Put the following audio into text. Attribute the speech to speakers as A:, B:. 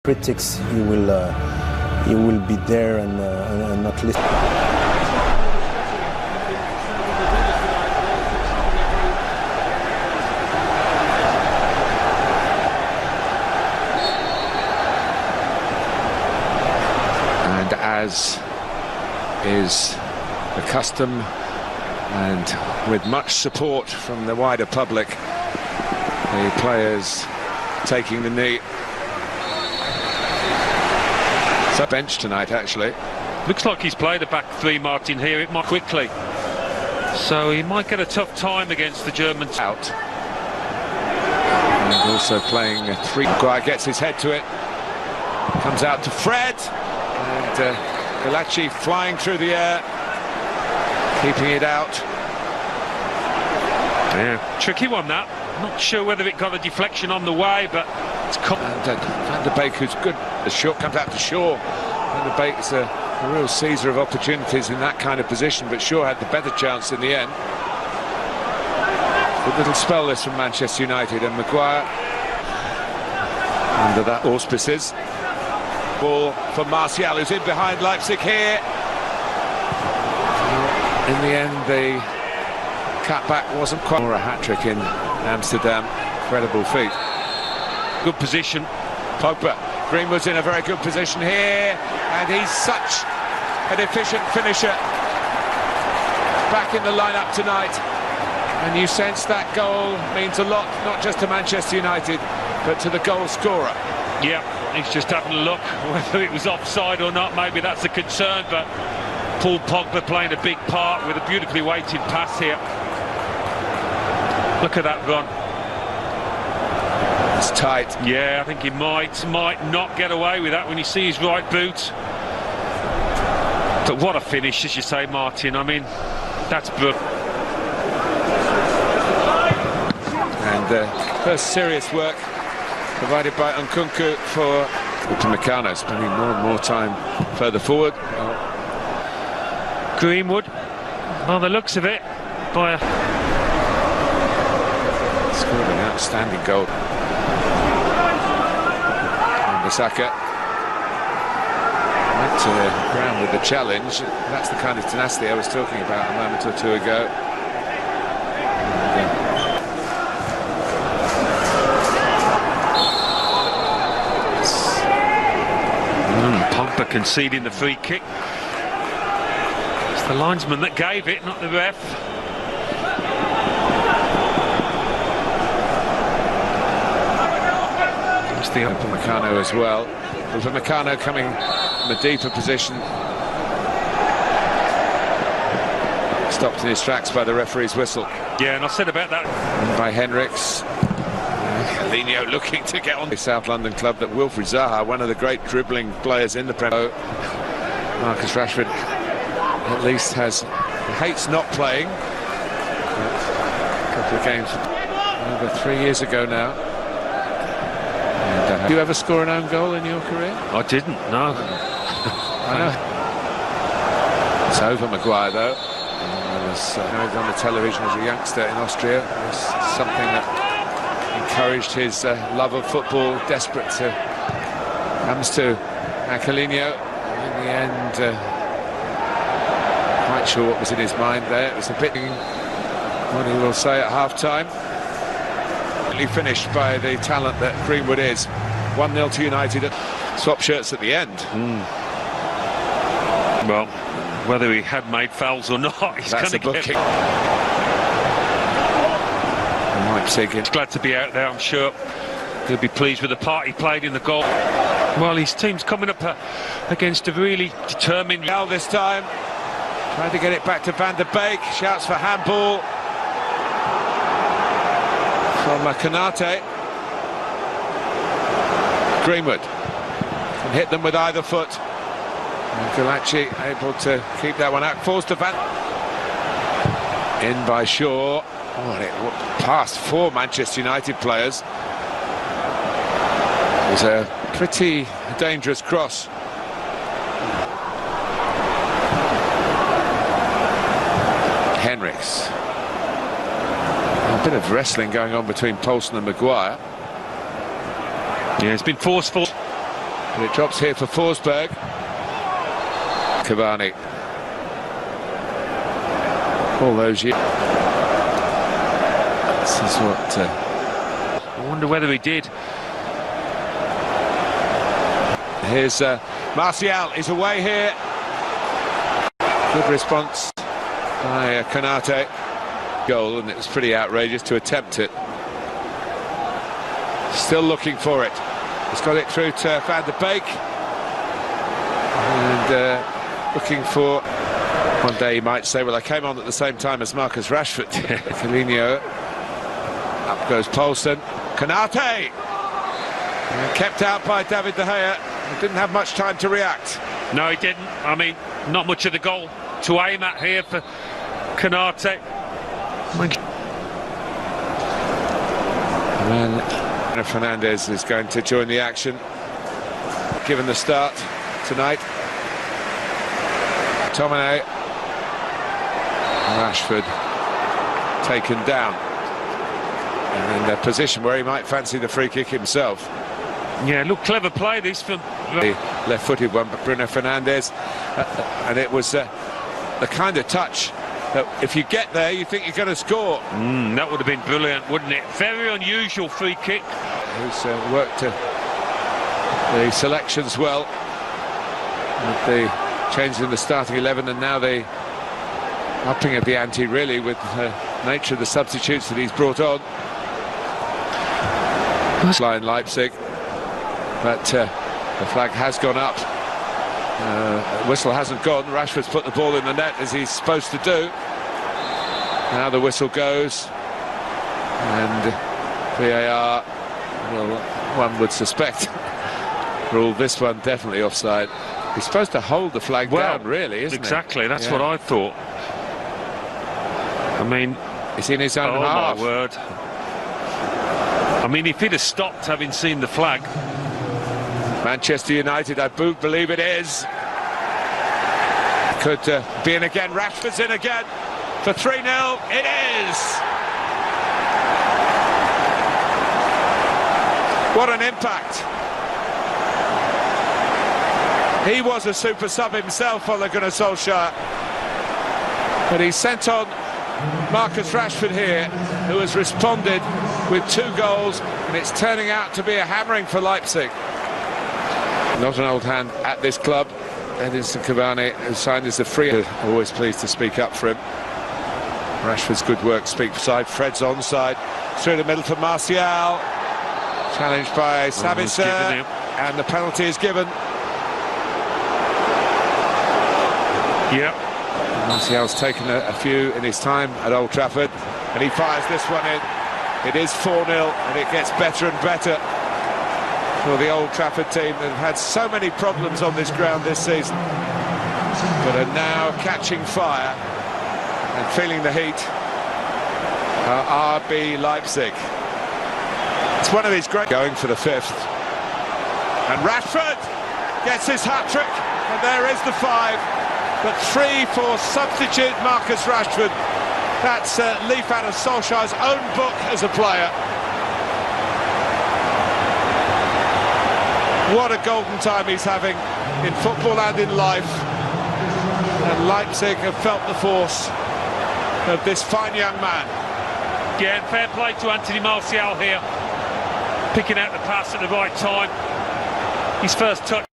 A: Critics, he will be there and not listen.
B: And as is the custom, and with much support from the wider public, the players taking the knee. So bench tonight, actually.
C: Looks like he's played a back three, Martin, here. It might quickly. So he might get a tough time against the Germans.
B: Out. And also playing a three. Maguire gets his head to it. Comes out to Fred. And Galachi flying through the air. Keeping it out.
C: Yeah, tricky one that. Not sure whether it got a deflection on the way, but it's
B: and Van der Beek, who's good. The shot comes out to Shaw. Van der Beek is a real seizer of opportunities in that kind of position, but Shaw had the better chance in the end. Good little spell this from Manchester United, and Maguire under that auspices. Ball for Martial, who's in behind Leipzig here. In the end, the cutback wasn't quite. Or a hat-trick in Amsterdam. Incredible feat.
C: Good position.
B: Pogba. Greenwood's in a very good position here, and he's such an efficient finisher. Back in the lineup tonight, and you sense that goal means a lot, not just to Manchester United, but to the goal scorer.
C: Yeah, he's just having a look whether it was offside or not. Maybe that's a concern, but Paul Pogba playing a big part with a beautifully weighted pass here. Look at that run.
B: It's tight.
C: Yeah, I think he might not get away with that when you see his right boot. But what a finish, as you say, Martin. I mean, that's good.
B: And first serious work provided by Nkunku for Upamecano, spending more and more time further forward.
C: Greenwood, by the looks of it,
B: scored an outstanding goal. Saka went to the ground with the challenge. That's the kind of tenacity I was talking about a moment or two ago.
C: Pogba conceding the free kick. It's the linesman that gave it, not the ref.
B: The Upamecano as well. Upamecano coming from a deeper position. Stopped in his tracks by the referee's whistle.
C: Yeah, and I said about that.
B: And by Henriks. Calino looking to get on the South London club that Wilfried Zaha, one of the great dribbling players in the Premier League. Marcus Rashford at least hates not playing. A couple of games over 3 years ago now. Did you ever score an own goal in your career?
C: I didn't, no.
B: I know. It's over Maguire, though. I was on the television as a youngster in Austria. It was something that encouraged his love of football, desperate to comes to Calino. In the end, quite sure what was in his mind there. It was a bit what he will say at half-time. Finished by the talent that Greenwood is. 1-0 to United. Swap shirts at the end.
C: Well, whether he had made fouls or not, he's going to get...
B: Leipzig.
C: He's glad to be out there, I'm sure. He'll be pleased with the part he played in the goal. Well, his team's coming up against a really determined...
B: Now this time, trying to get it back to Van der Beek. Shouts for handball from Kanate. Greenwood can hit them with either foot. And Galachi able to keep that one out. Falls to Van. In by Shaw. Oh, and it passed 4 Manchester United players. It was a pretty dangerous cross. Henriks. A bit of wrestling going on between Poulsen and Maguire.
C: Yeah, it's been forceful.
B: And it drops here for Forsberg. Cavani. All those years. This is what...
C: I wonder whether he did.
B: Here's Martial is away here. Good response by Konate. Goal, and it was pretty outrageous to attempt it. Still looking for it. He's got it through to Van de Beek. And looking for... One day he might say, well, I came on at the same time as Marcus Rashford. Coutinho. Up goes Poulsen. Konate! Kept out by David De Gea. He didn't have much time to react.
C: No, he didn't. I mean, not much of the goal to aim at here for Konate.
B: And then Fernandez is going to join the action, given the start tonight. Tomine. Rashford taken down. And in a position where he might fancy the free kick himself.
C: Yeah, look, clever play this from...
B: The left-footed one, but Bruno Fernandes. And it was the kind of touch that if you get there, you think you're going to score.
C: That would have been brilliant, wouldn't it? Very unusual free kick.
B: Who's worked the selections well. With the change in the starting 11 and now the upping of the ante, really, with the nature of the substitutes that he's brought on. Line Leipzig. But the flag has gone up. Whistle hasn't gone. Rashford's put the ball in the net as he's supposed to do. Now the whistle goes. And VAR, well, one would suspect, ruled this one definitely offside. He's supposed to hold the flag down, really, isn't
C: exactly,
B: he?
C: That's what I thought. I mean...
B: He's in his own half.
C: Oh, my word. I mean, if he'd have stopped having seen the flag...
B: Manchester United, I believe it is. Could be in again. Rashford's in again for 3-0. It is. What an impact. He was a super sub himself, Ole Gunnar Solskjaer. But he sent on Marcus Rashford here, who has responded with 2 goals, and it's turning out to be a hammering for Leipzig. Not an old hand at this club. Edinson Cavani, who signed as a free. Always pleased to speak up for him. Rashford's good work speaks side. Fred's onside. Through the middle for Martial. Challenged by Sabitzer. And the penalty is given.
C: Yep.
B: Martial's taken a few in his time at Old Trafford. And he fires this one in. It is 4-0 and it gets better and better for the Old Trafford team that have had so many problems on this ground this season, but are now catching fire and feeling the heat. RB Leipzig. It's one of these great... Going for the 5th. And Rashford gets his hat-trick, and there is the 5. But 3 for substitute Marcus Rashford. That's a leaf out of Solskjaer's own book as a player. What a golden time he's having in football and in life. And Leipzig have felt the force of this fine young man.
C: Yeah, and fair play to Anthony Martial here. Picking out the pass at the right time. His first touch.